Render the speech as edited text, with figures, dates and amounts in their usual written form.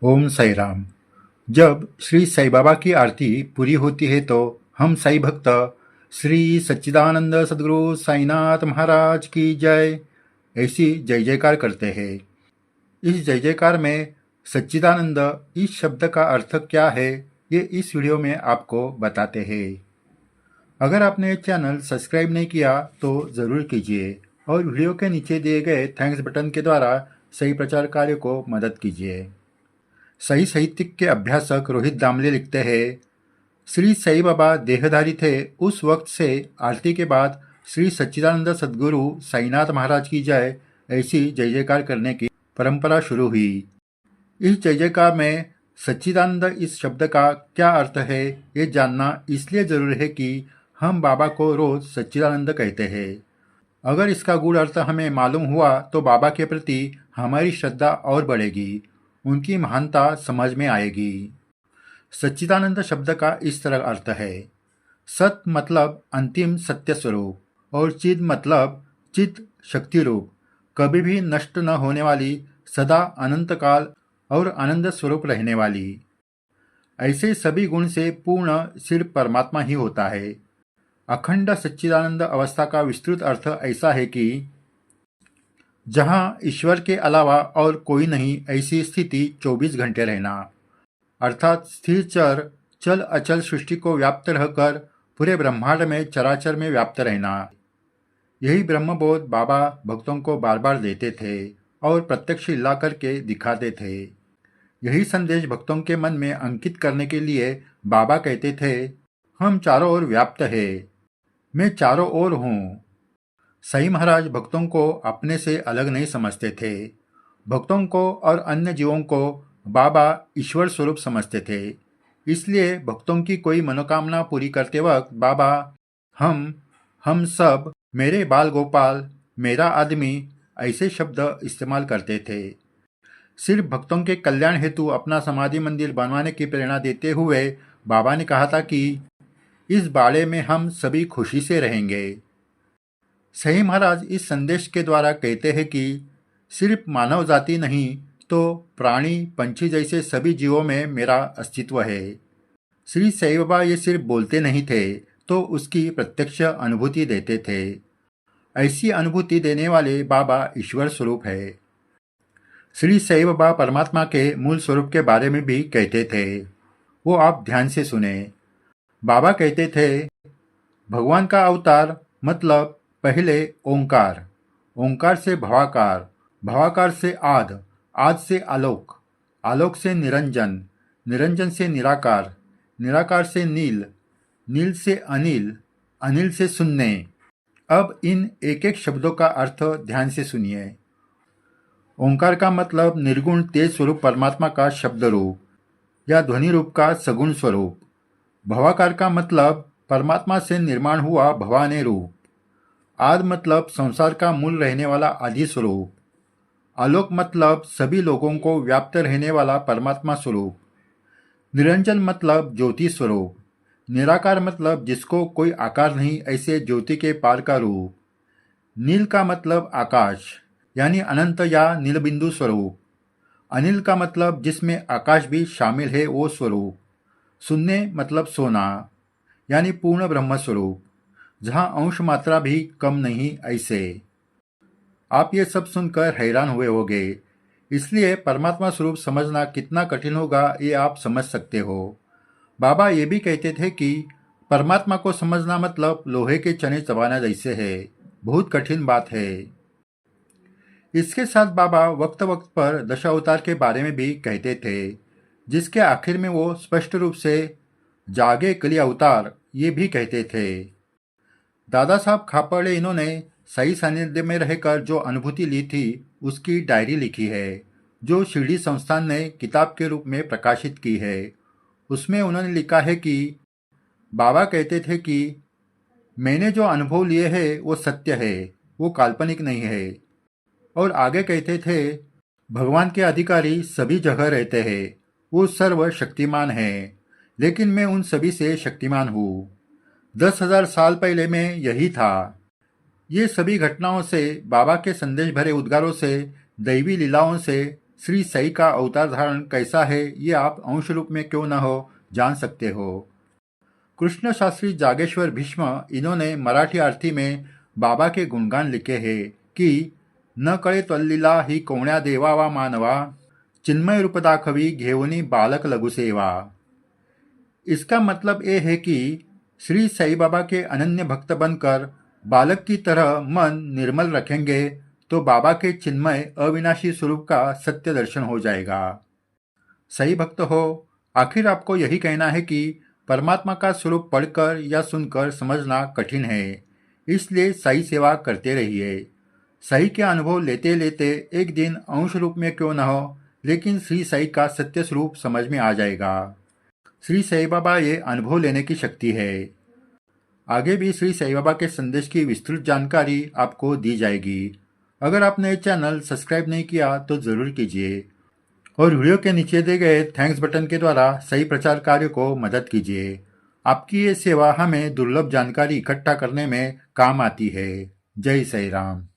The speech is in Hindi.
ओम साई राम। जब श्री साई बाबा की आरती पूरी होती है तो हम साई भक्त श्री सच्चिदानंद सद्गुरु साईनाथ महाराज की जय ऐसी जय जयकार करते हैं। इस जय जयकार में सच्चिदानंद इस शब्द का अर्थ क्या है ये इस वीडियो में आपको बताते हैं। अगर आपने चैनल सब्सक्राइब नहीं किया तो ज़रूर कीजिए और वीडियो के नीचे दिए गए थैंक्स बटन के द्वारा सही प्रचार कार्य को मदद कीजिए। सही साहित्यिक के अभ्यासक रोहित दामले लिखते हैं, श्री साई बाबा देहधारी थे उस वक्त से आरती के बाद श्री सच्चिदानंद सद्गुरु साईनाथ महाराज की जय ऐसी जय जयकार करने की परंपरा शुरू हुई। इस जय जयकार में सच्चिदानंद इस शब्द का क्या अर्थ है ये जानना इसलिए जरूरी है कि हम बाबा को रोज सच्चिदानंद कहते हैं। अगर इसका गूढ़ अर्थ हमें मालूम हुआ तो बाबा के प्रति हमारी श्रद्धा और बढ़ेगी, उनकी महानता समझ में आएगी। सच्चिदानंद शब्द का इस तरह अर्थ है, सत मतलब अंतिम सत्य स्वरूप और चिद मतलब चित शक्ति रूप, कभी भी नष्ट न होने वाली, सदा अनंत काल और आनंद स्वरूप रहने वाली। ऐसे सभी गुण से पूर्ण सिर्फ परमात्मा ही होता है। अखंड सच्चिदानंद अवस्था का विस्तृत अर्थ ऐसा है कि जहां ईश्वर के अलावा और कोई नहीं, ऐसी स्थिति 24 घंटे रहना, अर्थात स्थिर चल अचल सृष्टि को व्याप्त रहकर पूरे ब्रह्मांड में चराचर में व्याप्त रहना। यही ब्रह्मबोध बाबा भक्तों को बार बार देते थे और प्रत्यक्ष लीला करके दिखाते थे। यही संदेश भक्तों के मन में अंकित करने के लिए बाबा कहते थे, हम चारों ओर व्याप्त है, मैं चारों ओर हूँ। साई महाराज भक्तों को अपने से अलग नहीं समझते थे। भक्तों को और अन्य जीवों को बाबा ईश्वर स्वरूप समझते थे। इसलिए भक्तों की कोई मनोकामना पूरी करते वक्त बाबा हम सब, मेरे बाल गोपाल, मेरा आदमी ऐसे शब्द इस्तेमाल करते थे। सिर्फ भक्तों के कल्याण हेतु अपना समाधि मंदिर बनवाने की प्रेरणा देते हुए बाबा ने कहा था कि इस बाड़े में हम सभी खुशी से रहेंगे। सही महाराज इस संदेश के द्वारा कहते हैं कि सिर्फ मानव जाति नहीं तो प्राणी पंछी जैसे सभी जीवों में मेरा अस्तित्व है। श्री साई बाबा ये सिर्फ बोलते नहीं थे तो उसकी प्रत्यक्ष अनुभूति देते थे। ऐसी अनुभूति देने वाले बाबा ईश्वर स्वरूप है। श्री साई बाबा परमात्मा के मूल स्वरूप के बारे में भी कहते थे, वो आप ध्यान से सुने। बाबा कहते थे, भगवान का अवतार मतलब पहले ओंकार, ओंकार से भवाकार, भवाकार से आद, आद से आलोक, आलोक से निरंजन, निरंजन से निराकार, निराकार से नील, नील से अनिल, अनिल से शून्य। अब इन एक एक शब्दों का अर्थ ध्यान से सुनिए। ओंकार का मतलब निर्गुण तेज स्वरूप परमात्मा का शब्द रूप या ध्वनि रूप का सगुण स्वरूप। भवाकार का मतलब परमात्मा से निर्माण हुआ भवाने रूप। आद मतलब संसार का मूल रहने वाला आदि स्वरूप। आलोक मतलब सभी लोगों को व्याप्त रहने वाला परमात्मा स्वरूप। निरंजन मतलब ज्योति स्वरूप। निराकार मतलब जिसको कोई आकार नहीं, ऐसे ज्योति के पार का रूप। नील का मतलब आकाश यानी अनंत या नीलबिंदु स्वरूप। अनिल का मतलब जिसमें आकाश भी शामिल है वो स्वरूप। शून्य मतलब सोना यानी पूर्ण ब्रह्म स्वरूप, जहाँ अंश मात्रा भी कम नहीं, ऐसे। आप ये सब सुनकर हैरान हुए होंगे, इसलिए परमात्मा स्वरूप समझना कितना कठिन होगा ये आप समझ सकते हो। बाबा ये भी कहते थे कि परमात्मा को समझना मतलब लोहे के चने चबाना जैसे है, बहुत कठिन बात है। इसके साथ बाबा वक्त वक्त पर दशावतार के बारे में भी कहते थे, जिसके आखिर में वो स्पष्ट रूप से जागे कली अवतार ये भी कहते थे। दादा साहब खापड़े इन्होंने सही सानिध्य में रहकर जो अनुभूति ली थी उसकी डायरी लिखी है, जो शिरडी संस्थान ने किताब के रूप में प्रकाशित की है। उसमें उन्होंने लिखा है कि बाबा कहते थे कि मैंने जो अनुभव लिए है वो सत्य है, वो काल्पनिक नहीं है। और आगे कहते थे, भगवान के अधिकारी सभी जगह रहते हैं, वो सर्वशक्तिमान है, लेकिन मैं उन सभी से शक्तिमान हूँ। 10,000 साल पहले मैं यही था। ये सभी घटनाओं से, बाबा के संदेश भरे उद्गारों से, दैवी लीलाओं से श्री साई का अवतार धारण कैसा है ये आप अंश रूप में क्यों न हो जान सकते हो। कृष्ण शास्त्री जागेश्वर भीष्म इन्होंने मराठी आरती में बाबा के गुणगान लिखे हैं कि न कळे त्वल्लीला ही कोण्या देवावा मानवा, चिन्मय रूप दाखवी घेऊनी बालक लघु सेवा। इसका मतलब ये है कि श्री साई बाबा के अनन्य भक्त बनकर बालक की तरह मन निर्मल रखेंगे तो बाबा के चिन्मय अविनाशी स्वरूप का सत्य दर्शन हो जाएगा। सही भक्त हो, आखिर आपको यही कहना है कि परमात्मा का स्वरूप पढ़कर या सुनकर समझना कठिन है, इसलिए सही सेवा करते रहिए। सही के अनुभव लेते लेते एक दिन अंश रूप में क्यों न हो, लेकिन श्री साई का सत्य स्वरूप समझ में आ जाएगा। श्री साई बाबा ये अनुभव लेने की शक्ति है। आगे भी श्री साई बाबा के संदेश की विस्तृत जानकारी आपको दी जाएगी। अगर आपने ये चैनल सब्सक्राइब नहीं किया तो ज़रूर कीजिए और वीडियो के नीचे दिए गए थैंक्स बटन के द्वारा सही प्रचार कार्य को मदद कीजिए। आपकी ये सेवा हमें दुर्लभ जानकारी इकट्ठा करने में काम आती है। जय साई राम।